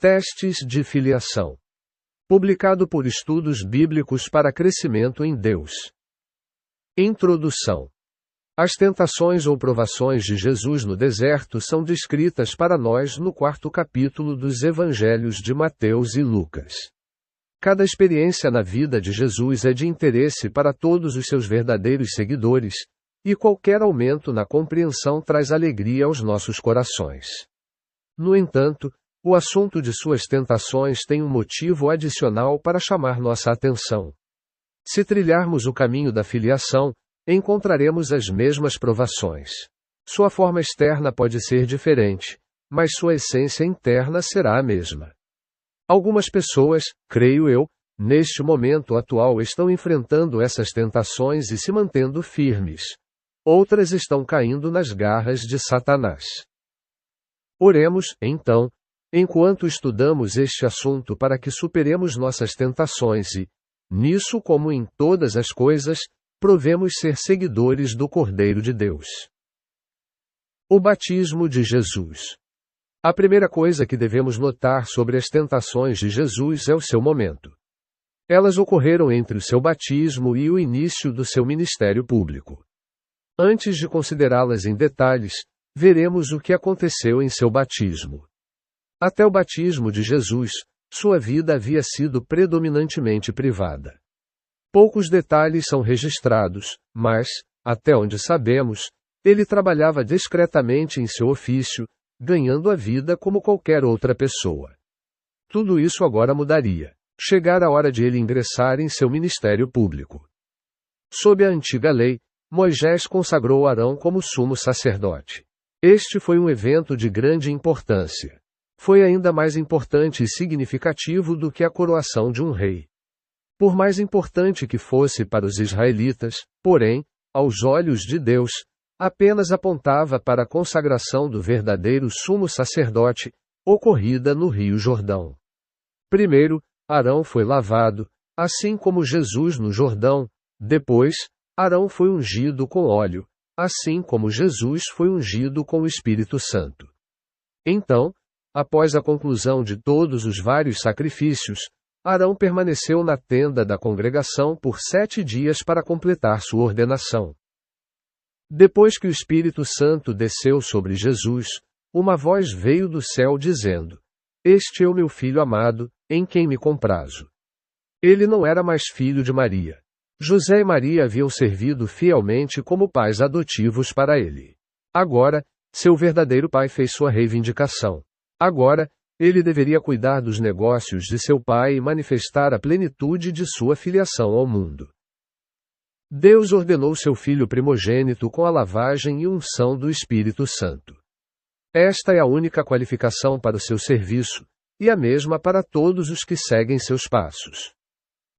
Testes de filiação. Publicado por Estudos Bíblicos para Crescimento em Deus. Introdução. As tentações ou provações de Jesus no deserto são descritas para nós no 4º capítulo dos Evangelhos de Mateus e Lucas. Cada experiência na vida de Jesus é de interesse para todos os seus verdadeiros seguidores, e qualquer aumento na compreensão traz alegria aos nossos corações. No entanto, o assunto de suas tentações tem um motivo adicional para chamar nossa atenção. Se trilharmos o caminho da filiação, encontraremos as mesmas provações. Sua forma externa pode ser diferente, mas sua essência interna será a mesma. Algumas pessoas, creio eu, neste momento atual estão enfrentando essas tentações e se mantendo firmes. Outras estão caindo nas garras de Satanás. Oremos, então, enquanto estudamos este assunto para que superemos nossas tentações e, nisso como em todas as coisas, provemos ser seguidores do Cordeiro de Deus. O batismo de Jesus. A primeira coisa que devemos notar sobre as tentações de Jesus é o seu momento. Elas ocorreram entre o seu batismo e o início do seu ministério público. Antes de considerá-las em detalhes, veremos o que aconteceu em seu batismo. Até o batismo de Jesus, sua vida havia sido predominantemente privada. Poucos detalhes são registrados, mas, até onde sabemos, ele trabalhava discretamente em seu ofício, ganhando a vida como qualquer outra pessoa. Tudo isso agora mudaria. Chegara a hora de ele ingressar em seu ministério público. Sob a antiga lei, Moisés consagrou Arão como sumo sacerdote. Este foi um evento de grande importância. Foi ainda mais importante e significativo do que a coroação de um rei. Por mais importante que fosse para os israelitas, porém, aos olhos de Deus, apenas apontava para a consagração do verdadeiro sumo sacerdote, ocorrida no Rio Jordão. Primeiro, Arão foi lavado, assim como Jesus no Jordão. Depois, Arão foi ungido com óleo, assim como Jesus foi ungido com o Espírito Santo. Então, após a conclusão de todos os vários sacrifícios, Arão permaneceu na tenda da congregação por 7 dias para completar sua ordenação. Depois que o Espírito Santo desceu sobre Jesus, uma voz veio do céu dizendo: "Este é o meu filho amado, em quem me comprazo." Ele não era mais filho de Maria. José e Maria haviam servido fielmente como pais adotivos para ele. Agora, seu verdadeiro pai fez sua reivindicação. Agora, ele deveria cuidar dos negócios de seu pai e manifestar a plenitude de sua filiação ao mundo. Deus ordenou seu filho primogênito com a lavagem e unção do Espírito Santo. Esta é a única qualificação para o seu serviço, e a mesma para todos os que seguem seus passos.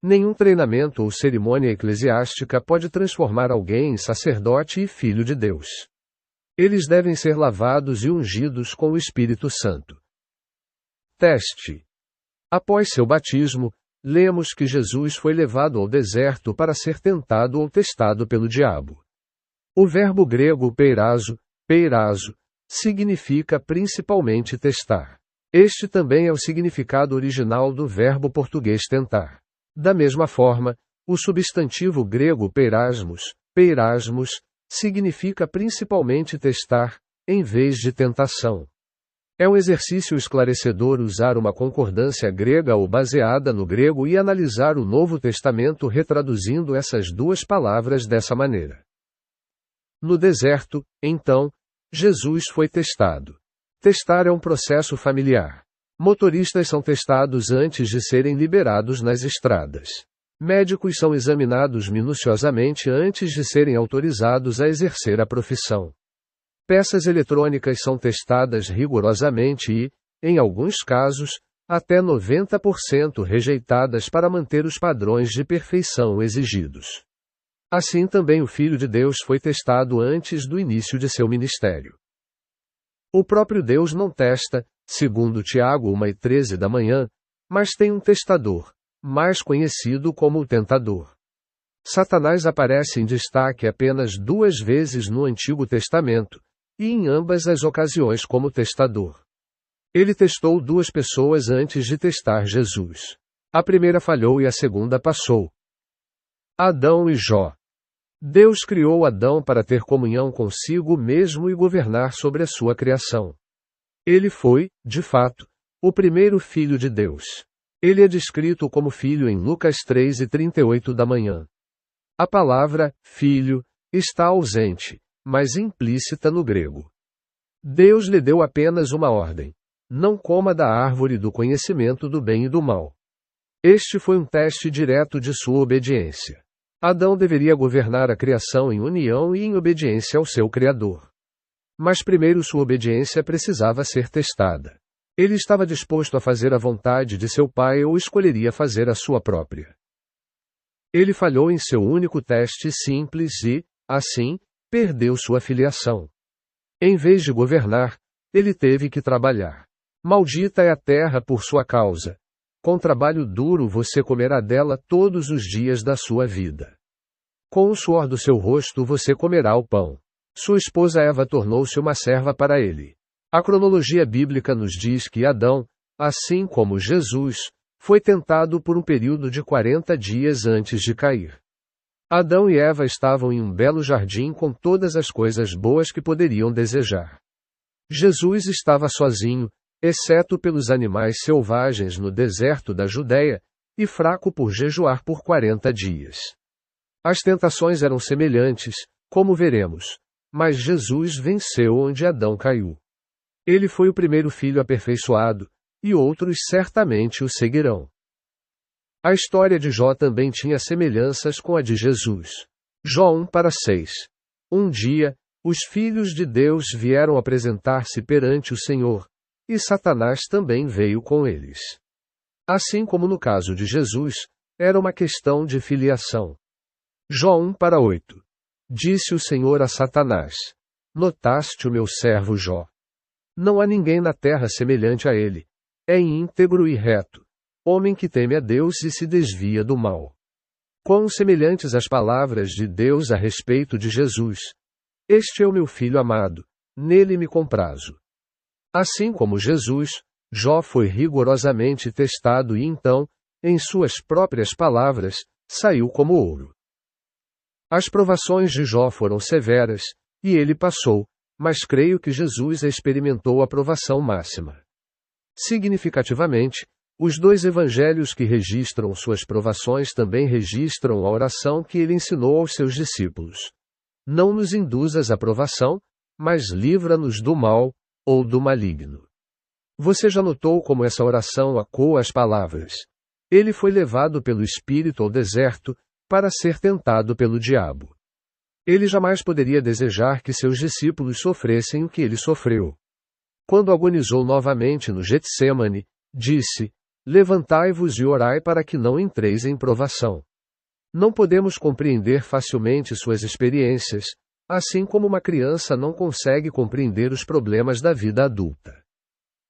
Nenhum treinamento ou cerimônia eclesiástica pode transformar alguém em sacerdote e filho de Deus. Eles devem ser lavados e ungidos com o Espírito Santo. Teste. Após seu batismo, lemos que Jesus foi levado ao deserto para ser tentado ou testado pelo diabo. O verbo grego peirazo, significa principalmente testar. Este também é o significado original do verbo português tentar. Da mesma forma, o substantivo grego peirasmos, significa principalmente testar, em vez de tentação. É um exercício esclarecedor usar uma concordância grega ou baseada no grego e analisar o Novo Testamento retraduzindo essas duas palavras dessa maneira. No deserto, então, Jesus foi testado. Testar é um processo familiar. Motoristas são testados antes de serem liberados nas estradas. Médicos são examinados minuciosamente antes de serem autorizados a exercer a profissão. Peças eletrônicas são testadas rigorosamente e, em alguns casos, até 90% rejeitadas para manter os padrões de perfeição exigidos. Assim também o Filho de Deus foi testado antes do início de seu ministério. O próprio Deus não testa, segundo Tiago 1:13 da manhã, mas tem um testador, mais conhecido como o tentador. Satanás aparece em destaque apenas 2 vezes no Antigo Testamento, e em ambas as ocasiões como testador. Ele testou duas pessoas antes de testar Jesus. A primeira falhou e a segunda passou. Adão e Jó. Deus criou Adão para ter comunhão consigo mesmo e governar sobre a sua criação. Ele foi, de fato, o primeiro filho de Deus. Ele é descrito como filho em Lucas 3:38 da manhã. A palavra filho está ausente, mas implícita no grego. Deus lhe deu apenas uma ordem: não coma da árvore do conhecimento do bem e do mal. Este foi um teste direto de sua obediência. Adão deveria governar a criação em união e em obediência ao seu Criador. Mas primeiro sua obediência precisava ser testada. Ele estava disposto a fazer a vontade de seu pai ou escolheria fazer a sua própria. Ele falhou em seu único teste simples e, assim, perdeu sua filiação. Em vez de governar, ele teve que trabalhar. Maldita é a terra por sua causa. Com trabalho duro você comerá dela todos os dias da sua vida. Com o suor do seu rosto você comerá o pão. Sua esposa Eva tornou-se uma serva para ele. A cronologia bíblica nos diz que Adão, assim como Jesus, foi tentado por um período de 40 dias antes de cair. Adão e Eva estavam em um belo jardim com todas as coisas boas que poderiam desejar. Jesus estava sozinho, exceto pelos animais selvagens no deserto da Judéia, e fraco por jejuar por 40 dias. As tentações eram semelhantes, como veremos, mas Jesus venceu onde Adão caiu. Ele foi o primeiro filho aperfeiçoado, e outros certamente o seguirão. A história de Jó também tinha semelhanças com a de Jesus. Jó 1:6. Um dia, os filhos de Deus vieram apresentar-se perante o Senhor, e Satanás também veio com eles. Assim como no caso de Jesus, era uma questão de filiação. Jó 1:8. Disse o Senhor a Satanás: Notaste o meu servo Jó? Não há ninguém na terra semelhante a ele. É íntegro e reto, homem que teme a Deus e se desvia do mal. Quão semelhantes as palavras de Deus a respeito de Jesus. Este é o meu filho amado, nele me comprazo. Assim como Jesus, Jó foi rigorosamente testado e então, em suas próprias palavras, saiu como ouro. As provações de Jó foram severas, e ele passou, mas creio que Jesus experimentou a provação máxima. Significativamente, os dois evangelhos que registram suas provações também registram a oração que ele ensinou aos seus discípulos. Não nos induzas à provação, mas livra-nos do mal, ou do maligno. Você já notou como essa oração ecoa as palavras: ele foi levado pelo Espírito ao deserto, para ser tentado pelo diabo. Ele jamais poderia desejar que seus discípulos sofressem o que ele sofreu. Quando agonizou novamente no Getsêmani, disse: Levantai-vos e orai para que não entreis em provação. Não podemos compreender facilmente suas experiências, assim como uma criança não consegue compreender os problemas da vida adulta.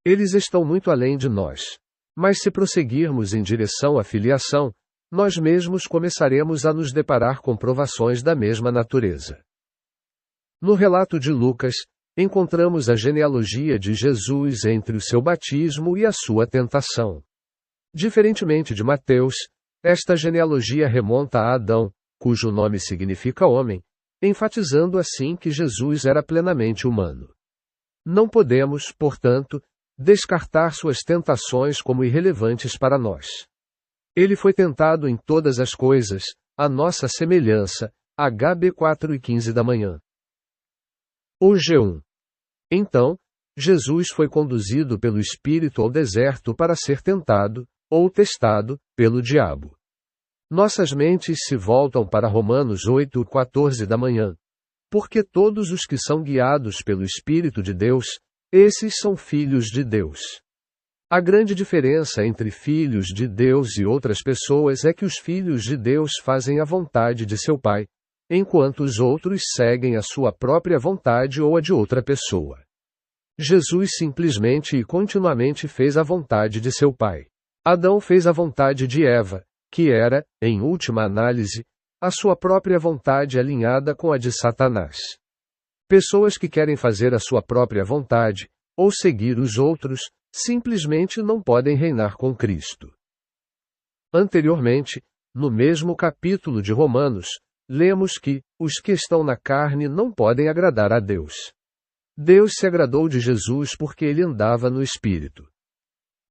Eles estão muito além de nós. Mas se prosseguirmos em direção à filiação, nós mesmos começaremos a nos deparar com provações da mesma natureza. No relato de Lucas, encontramos a genealogia de Jesus entre o seu batismo e a sua tentação. Diferentemente de Mateus, esta genealogia remonta a Adão, cujo nome significa homem, enfatizando assim que Jesus era plenamente humano. Não podemos, portanto, descartar suas tentações como irrelevantes para nós. Ele foi tentado em todas as coisas, à nossa semelhança, HB 4:15 da manhã. O G1. Então, Jesus foi conduzido pelo Espírito ao deserto para ser tentado, ou testado, pelo diabo. Nossas mentes se voltam para Romanos 8:14 da manhã. Porque todos os que são guiados pelo Espírito de Deus, esses são filhos de Deus. A grande diferença entre filhos de Deus e outras pessoas é que os filhos de Deus fazem a vontade de seu Pai, enquanto os outros seguem a sua própria vontade ou a de outra pessoa. Jesus simplesmente e continuamente fez a vontade de seu Pai. Adão fez a vontade de Eva, que era, em última análise, a sua própria vontade alinhada com a de Satanás. Pessoas que querem fazer a sua própria vontade, ou seguir os outros, simplesmente não podem reinar com Cristo. Anteriormente, no mesmo capítulo de Romanos, lemos que os que estão na carne não podem agradar a Deus. Deus se agradou de Jesus porque ele andava no Espírito.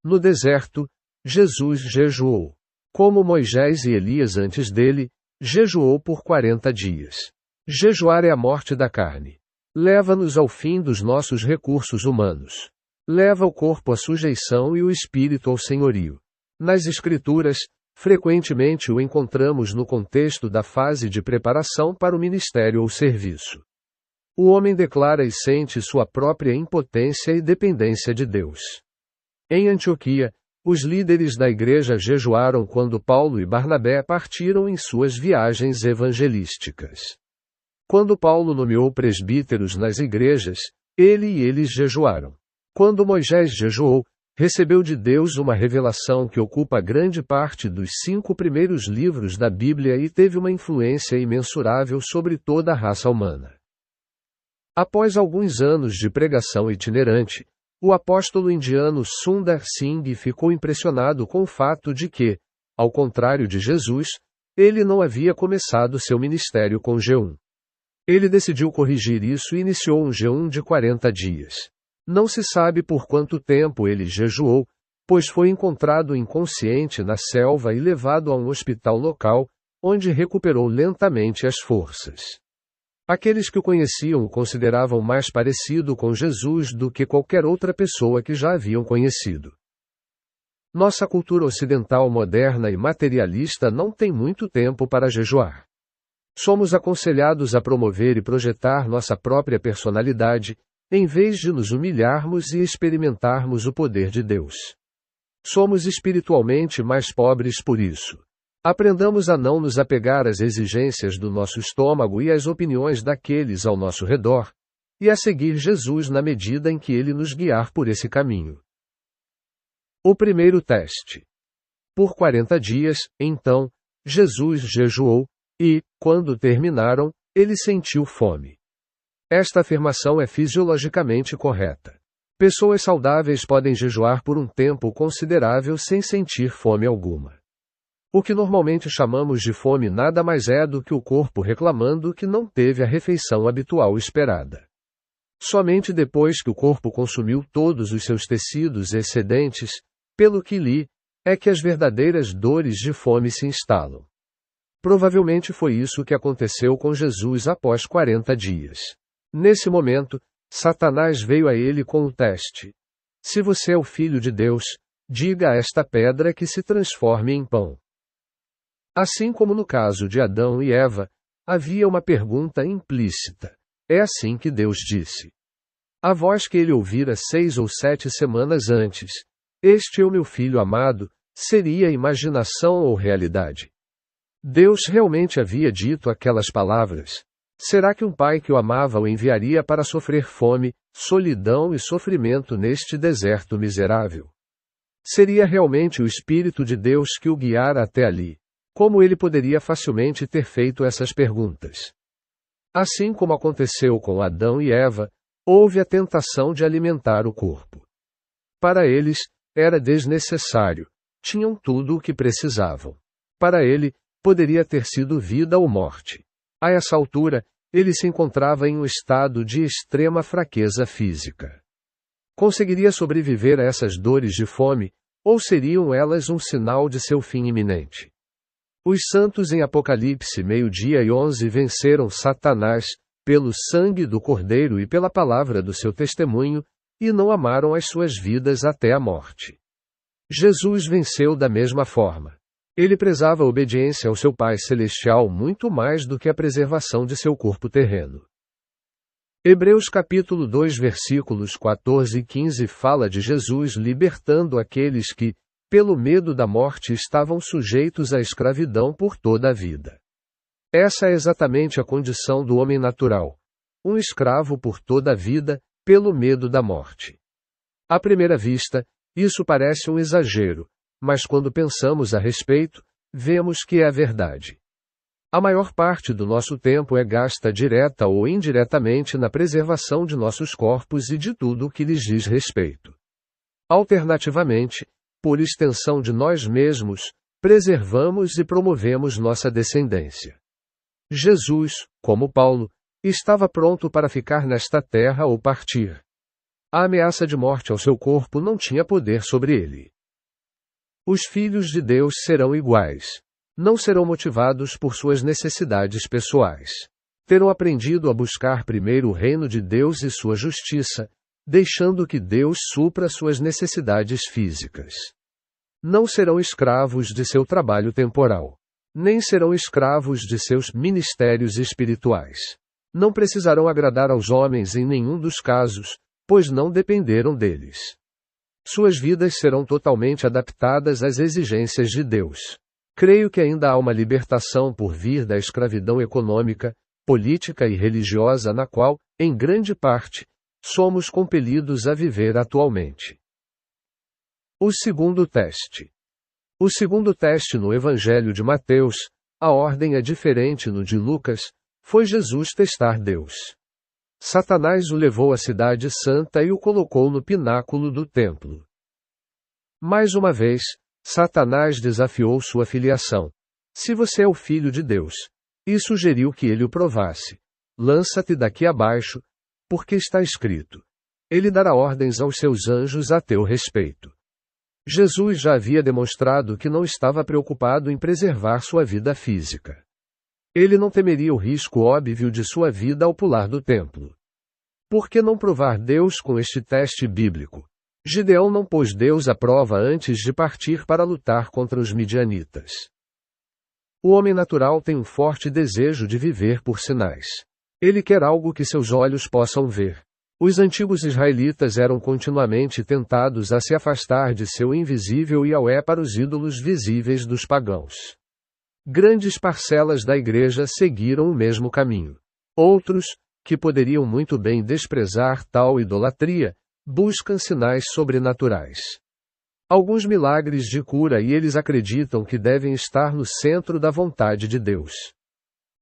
No deserto, Jesus jejuou. Como Moisés e Elias antes dele, jejuou por 40 dias. Jejuar é a morte da carne. Leva-nos ao fim dos nossos recursos humanos. Leva o corpo à sujeição e o espírito ao senhorio. Nas Escrituras, frequentemente o encontramos no contexto da fase de preparação para o ministério ou serviço. O homem declara e sente sua própria impotência e dependência de Deus. Em Antioquia, os líderes da igreja jejuaram quando Paulo e Barnabé partiram em suas viagens evangelísticas. Quando Paulo nomeou presbíteros nas igrejas, ele e eles jejuaram. Quando Moisés jejuou, recebeu de Deus uma revelação que ocupa grande parte dos 5 primeiros livros da Bíblia e teve uma influência imensurável sobre toda a raça humana. Após alguns anos de pregação itinerante, o apóstolo indiano Sundar Singh ficou impressionado com o fato de que, ao contrário de Jesus, ele não havia começado seu ministério com jejum. Ele decidiu corrigir isso e iniciou um jejum de 40 dias. Não se sabe por quanto tempo ele jejuou, pois foi encontrado inconsciente na selva e levado a um hospital local, onde recuperou lentamente as forças. Aqueles que o conheciam o consideravam mais parecido com Jesus do que qualquer outra pessoa que já haviam conhecido. Nossa cultura ocidental moderna e materialista não tem muito tempo para jejuar. Somos aconselhados a promover e projetar nossa própria personalidade, em vez de nos humilharmos e experimentarmos o poder de Deus. Somos espiritualmente mais pobres por isso. Aprendamos a não nos apegar às exigências do nosso estômago e às opiniões daqueles ao nosso redor, e a seguir Jesus na medida em que ele nos guiar por esse caminho. O primeiro teste. Por 40 dias, então, Jesus jejuou, e, quando terminaram, ele sentiu fome. Esta afirmação é fisiologicamente correta. Pessoas saudáveis podem jejuar por um tempo considerável sem sentir fome alguma. O que normalmente chamamos de fome nada mais é do que o corpo reclamando que não teve a refeição habitual esperada. Somente depois que o corpo consumiu todos os seus tecidos excedentes, pelo que li, é que as verdadeiras dores de fome se instalam. Provavelmente foi isso que aconteceu com Jesus após 40 dias. Nesse momento, Satanás veio a ele com o teste. Se você é o Filho de Deus, diga a esta pedra que se transforme em pão. Assim como no caso de Adão e Eva, havia uma pergunta implícita. É assim que Deus disse. A voz que ele ouvira 6 ou 7 semanas antes, este é o meu filho amado, seria imaginação ou realidade? Deus realmente havia dito aquelas palavras? Será que um pai que o amava o enviaria para sofrer fome, solidão e sofrimento neste deserto miserável? Seria realmente o Espírito de Deus que o guiara até ali? Como ele poderia facilmente ter feito essas perguntas? Assim como aconteceu com Adão e Eva, houve a tentação de alimentar o corpo. Para eles, era desnecessário. Tinham tudo o que precisavam. Para ele, poderia ter sido vida ou morte. A essa altura, ele se encontrava em um estado de extrema fraqueza física. Conseguiria sobreviver a essas dores de fome, ou seriam elas um sinal de seu fim iminente? Os santos em Apocalipse 12:11 venceram Satanás, pelo sangue do Cordeiro e pela palavra do seu testemunho, e não amaram as suas vidas até a morte. Jesus venceu da mesma forma. Ele prezava a obediência ao seu Pai Celestial muito mais do que a preservação de seu corpo terreno. Hebreus capítulo 2 versículos 14 e 15 fala de Jesus libertando aqueles que, pelo medo da morte, estavam sujeitos à escravidão por toda a vida. Essa é exatamente a condição do homem natural, um escravo por toda a vida, pelo medo da morte. À primeira vista, isso parece um exagero, mas quando pensamos a respeito, vemos que é a verdade. A maior parte do nosso tempo é gasta direta ou indiretamente na preservação de nossos corpos e de tudo o que lhes diz respeito. Alternativamente, por extensão de nós mesmos, preservamos e promovemos nossa descendência. Jesus, como Paulo, estava pronto para ficar nesta terra ou partir. A ameaça de morte ao seu corpo não tinha poder sobre ele. Os filhos de Deus serão iguais. Não serão motivados por suas necessidades pessoais. Terão aprendido a buscar primeiro o reino de Deus e sua justiça, deixando que Deus supra suas necessidades físicas. Não serão escravos de seu trabalho temporal. Nem serão escravos de seus ministérios espirituais. Não precisarão agradar aos homens em nenhum dos casos, pois não dependeram deles. Suas vidas serão totalmente adaptadas às exigências de Deus. Creio que ainda há uma libertação por vir da escravidão econômica, política e religiosa na qual, em grande parte, somos compelidos a viver atualmente. O segundo teste. O segundo teste no Evangelho de Mateus, a ordem é diferente no de Lucas, foi Jesus testar Deus. Satanás o levou à cidade santa e o colocou no pináculo do templo. Mais uma vez, Satanás desafiou sua filiação. Se você é o filho de Deus, e sugeriu que ele o provasse. Lança-te daqui abaixo, porque está escrito: ele dará ordens aos seus anjos a teu respeito. Jesus já havia demonstrado que não estava preocupado em preservar sua vida física. Ele não temeria o risco óbvio de sua vida ao pular do templo. Por que não provar Deus com este teste bíblico? Gideão não pôs Deus à prova antes de partir para lutar contra os midianitas. O homem natural tem um forte desejo de viver por sinais. Ele quer algo que seus olhos possam ver. Os antigos israelitas eram continuamente tentados a se afastar de seu invisível Yahweh para os ídolos visíveis dos pagãos. Grandes parcelas da igreja seguiram o mesmo caminho. Outros, que poderiam muito bem desprezar tal idolatria, buscam sinais sobrenaturais. Alguns milagres de cura e eles acreditam que devem estar no centro da vontade de Deus.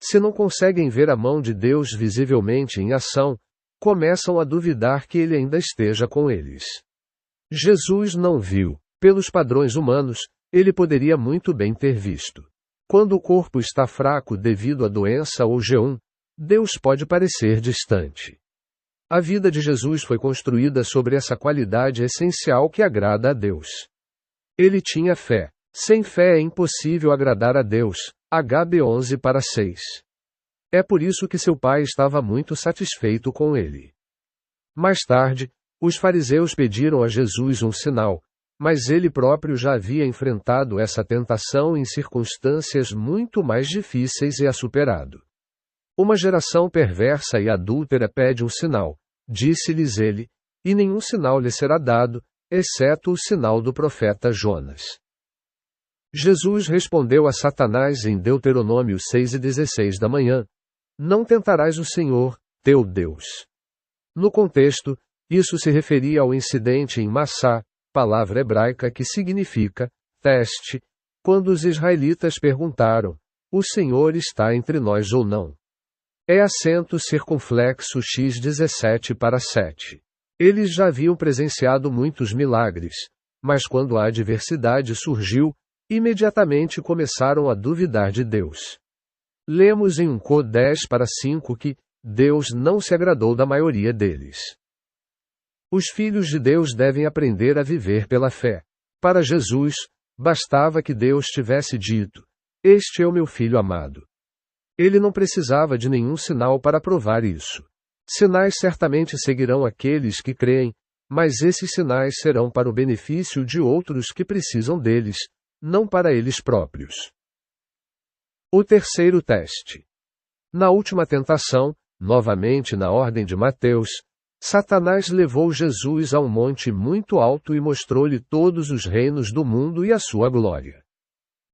Se não conseguem ver a mão de Deus visivelmente em ação, começam a duvidar que ele ainda esteja com eles. Jesus não viu. Pelos padrões humanos, ele poderia muito bem ter visto. Quando o corpo está fraco devido à doença ou jejum, Deus pode parecer distante. A vida de Jesus foi construída sobre essa qualidade essencial que agrada a Deus. Ele tinha fé. Sem fé é impossível agradar a Deus. HB 11:6. É por isso que seu pai estava muito satisfeito com ele. Mais tarde, os fariseus pediram a Jesus um sinal, mas ele próprio já havia enfrentado essa tentação em circunstâncias muito mais difíceis e a superado. Uma geração perversa e adúltera pede um sinal, disse-lhes ele, e nenhum sinal lhe será dado, exceto o sinal do profeta Jonas. Jesus respondeu a Satanás em Deuteronômio 6:16 da manhã: não tentarás o Senhor, teu Deus. No contexto, isso se referia ao incidente em Massá, palavra hebraica que significa teste, quando os israelitas perguntaram: o Senhor está entre nós ou não? É acento circunflexo X17:7. Eles já haviam presenciado muitos milagres, mas quando a adversidade surgiu, imediatamente começaram a duvidar de Deus. Lemos em 1 Cor 10:5 que Deus não se agradou da maioria deles. Os filhos de Deus devem aprender a viver pela fé. Para Jesus, bastava que Deus tivesse dito: este é o meu filho amado. Ele não precisava de nenhum sinal para provar isso. Sinais certamente seguirão aqueles que creem, mas esses sinais serão para o benefício de outros que precisam deles, não para eles próprios. O terceiro teste. Na última tentação, novamente na ordem de Mateus, Satanás levou Jesus a um monte muito alto e mostrou-lhe todos os reinos do mundo e a sua glória.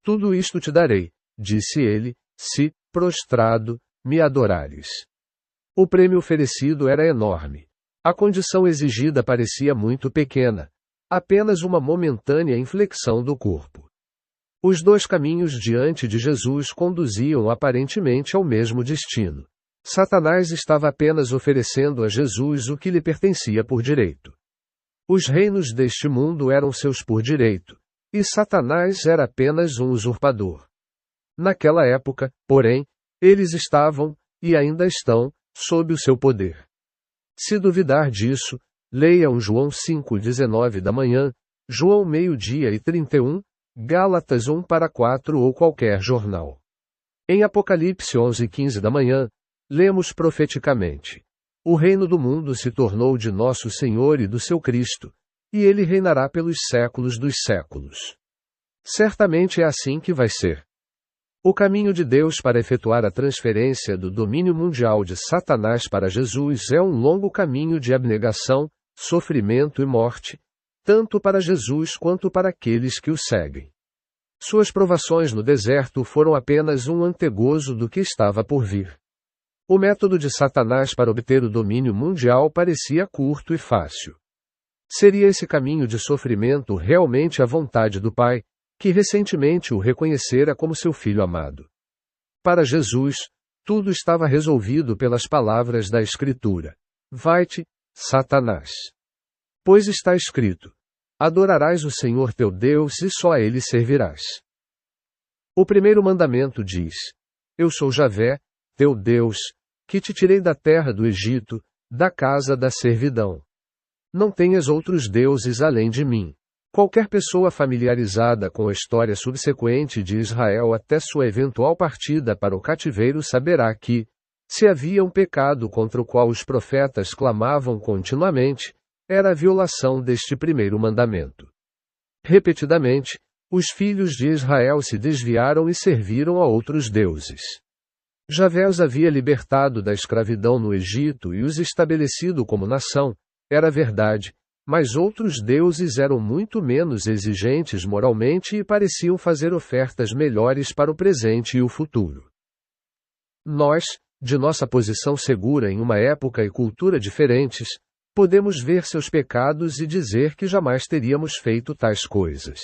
Tudo isto te darei, disse ele, se, prostrado, me adorares. O prêmio oferecido era enorme. A condição exigida parecia muito pequena, apenas uma momentânea inflexão do corpo. Os dois caminhos diante de Jesus conduziam aparentemente ao mesmo destino. Satanás estava apenas oferecendo a Jesus o que lhe pertencia por direito. Os reinos deste mundo eram seus por direito, e Satanás era apenas um usurpador. Naquela época, porém, eles estavam, e ainda estão, sob o seu poder. Se duvidar disso, leiam João 5:19 da manhã, João 12:31, Gálatas 1-4 ou qualquer jornal. Em Apocalipse 11:15 da manhã, lemos profeticamente: o reino do mundo se tornou de nosso Senhor e do seu Cristo, e ele reinará pelos séculos dos séculos. Certamente é assim que vai ser. O caminho de Deus para efetuar a transferência do domínio mundial de Satanás para Jesus é um longo caminho de abnegação, sofrimento e morte, tanto para Jesus quanto para aqueles que o seguem. Suas provações no deserto foram apenas um antegozo do que estava por vir. O método de Satanás para obter o domínio mundial parecia curto e fácil. Seria esse caminho de sofrimento realmente a vontade do Pai, que recentemente o reconhecera como seu filho amado? Para Jesus, tudo estava resolvido pelas palavras da Escritura: vai-te, Satanás. Pois está escrito: adorarás o Senhor teu Deus e só a ele servirás. O primeiro mandamento diz: eu sou Javé, teu Deus, que te tirei da terra do Egito, da casa da servidão. Não tenhas outros deuses além de mim. Qualquer pessoa familiarizada com a história subsequente de Israel até sua eventual partida para o cativeiro saberá que, se havia um pecado contra o qual os profetas clamavam continuamente, era a violação deste primeiro mandamento. Repetidamente, os filhos de Israel se desviaram e serviram a outros deuses. Javé os havia libertado da escravidão no Egito e os estabelecido como nação, era verdade, mas outros deuses eram muito menos exigentes moralmente e pareciam fazer ofertas melhores para o presente e o futuro. Nós, de nossa posição segura em uma época e cultura diferentes, podemos ver seus pecados e dizer que jamais teríamos feito tais coisas.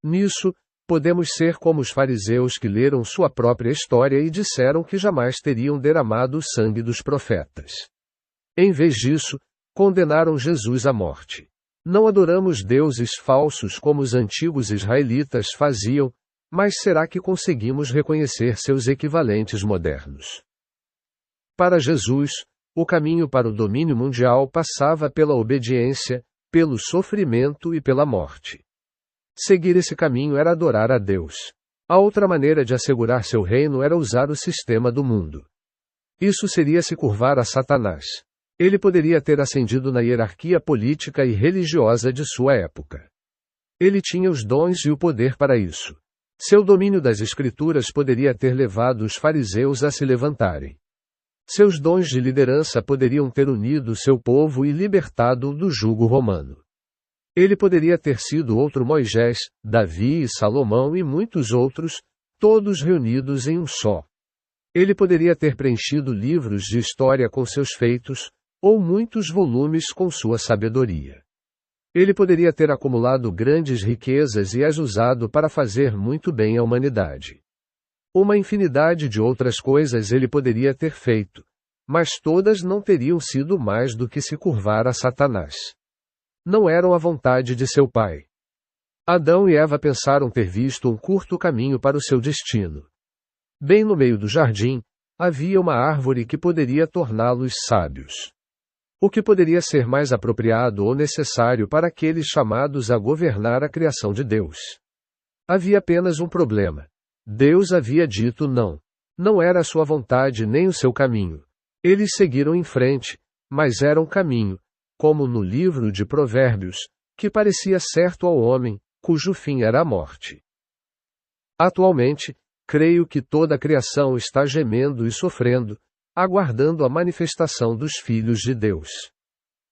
Nisso, podemos ser como os fariseus que leram sua própria história e disseram que jamais teriam derramado o sangue dos profetas. Em vez disso, condenaram Jesus à morte. Não adoramos deuses falsos como os antigos israelitas faziam, mas será que conseguimos reconhecer seus equivalentes modernos? Para Jesus, o caminho para o domínio mundial passava pela obediência, pelo sofrimento e pela morte. Seguir esse caminho era adorar a Deus. A outra maneira de assegurar seu reino era usar o sistema do mundo. Isso seria se curvar a Satanás. Ele poderia ter ascendido na hierarquia política e religiosa de sua época. Ele tinha os dons e o poder para isso. Seu domínio das Escrituras poderia ter levado os fariseus a se levantarem. Seus dons de liderança poderiam ter unido seu povo e libertado-o do jugo romano. Ele poderia ter sido outro Moisés, Davi e Salomão e muitos outros, todos reunidos em um só. Ele poderia ter preenchido livros de história com seus feitos, ou muitos volumes com sua sabedoria. Ele poderia ter acumulado grandes riquezas e as usado para fazer muito bem à humanidade. Uma infinidade de outras coisas ele poderia ter feito, mas todas não teriam sido mais do que se curvar a Satanás. Não eram a vontade de seu pai. Adão e Eva pensaram ter visto um curto caminho para o seu destino. Bem no meio do jardim, havia uma árvore que poderia torná-los sábios. O que poderia ser mais apropriado ou necessário para aqueles chamados a governar a criação de Deus? Havia apenas um problema. Deus havia dito não. Não era a sua vontade nem o seu caminho. Eles seguiram em frente, mas era um caminho, como no livro de Provérbios, que parecia certo ao homem, cujo fim era a morte. Atualmente, creio que toda a criação está gemendo e sofrendo, aguardando a manifestação dos filhos de Deus.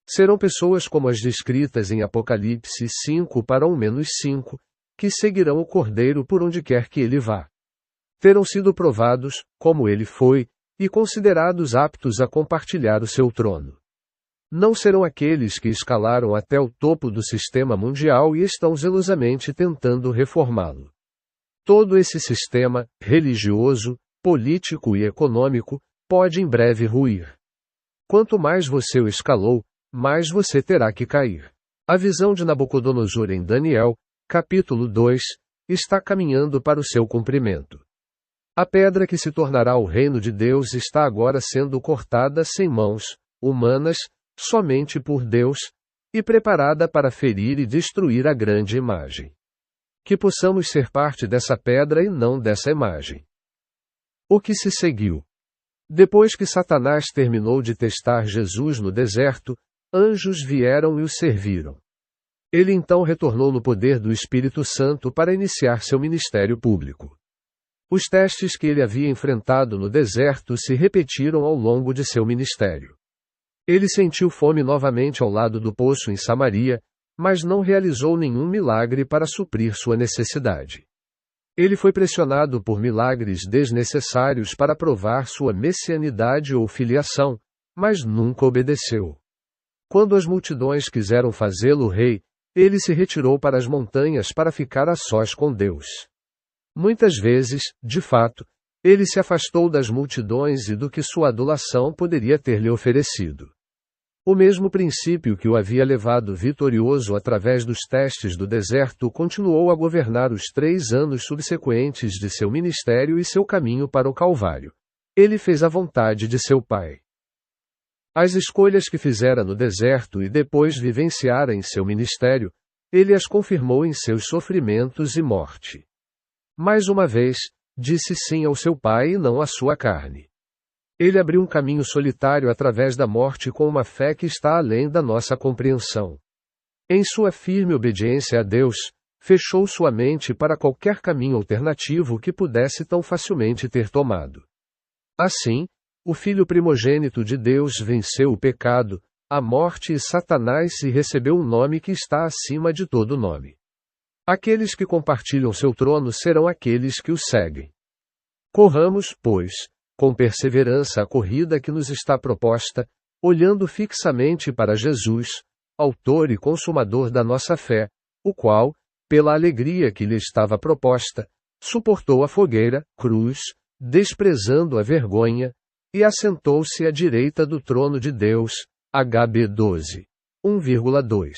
Serão pessoas como as descritas em Apocalipse 5:1-5, que seguirão o Cordeiro por onde quer que ele vá. Terão sido provados, como ele foi, e considerados aptos a compartilhar o seu trono. Não serão aqueles que escalaram até o topo do sistema mundial e estão zelosamente tentando reformá-lo. Todo esse sistema, religioso, político e econômico, pode em breve ruir. Quanto mais você o escalou, mais você terá que cair. A visão de Nabucodonosor em Daniel, capítulo 2, está caminhando para o seu cumprimento. A pedra que se tornará o reino de Deus está agora sendo cortada sem mãos humanas, somente por Deus, e preparada para ferir e destruir a grande imagem. Que possamos ser parte dessa pedra e não dessa imagem. O que se seguiu? Depois que Satanás terminou de testar Jesus no deserto, anjos vieram e o serviram. Ele então retornou no poder do Espírito Santo para iniciar seu ministério público. Os testes que ele havia enfrentado no deserto se repetiram ao longo de seu ministério. Ele sentiu fome novamente ao lado do poço em Samaria, mas não realizou nenhum milagre para suprir sua necessidade. Ele foi pressionado por milagres desnecessários para provar sua messianidade ou filiação, mas nunca obedeceu. Quando as multidões quiseram fazê-lo rei, ele se retirou para as montanhas para ficar a sós com Deus. Muitas vezes, de fato, ele se afastou das multidões e do que sua adulação poderia ter lhe oferecido. O mesmo princípio que o havia levado vitorioso através dos testes do deserto continuou a governar os 3 anos subsequentes de seu ministério e seu caminho para o Calvário. Ele fez a vontade de seu Pai. As escolhas que fizera no deserto e depois vivenciara em seu ministério, ele as confirmou em seus sofrimentos e morte. Mais uma vez, disse sim ao seu Pai e não à sua carne. Ele abriu um caminho solitário através da morte com uma fé que está além da nossa compreensão. Em sua firme obediência a Deus, fechou sua mente para qualquer caminho alternativo que pudesse tão facilmente ter tomado. Assim, o Filho primogênito de Deus venceu o pecado, a morte e Satanás e recebeu um nome que está acima de todo nome. Aqueles que compartilham seu trono serão aqueles que o seguem. Corramos, pois, com perseverança a corrida que nos está proposta, olhando fixamente para Jesus, autor e consumador da nossa fé, o qual, pela alegria que lhe estava proposta, suportou a fogueira, cruz, desprezando a vergonha, e assentou-se à direita do trono de Deus, HB 12. 1,2.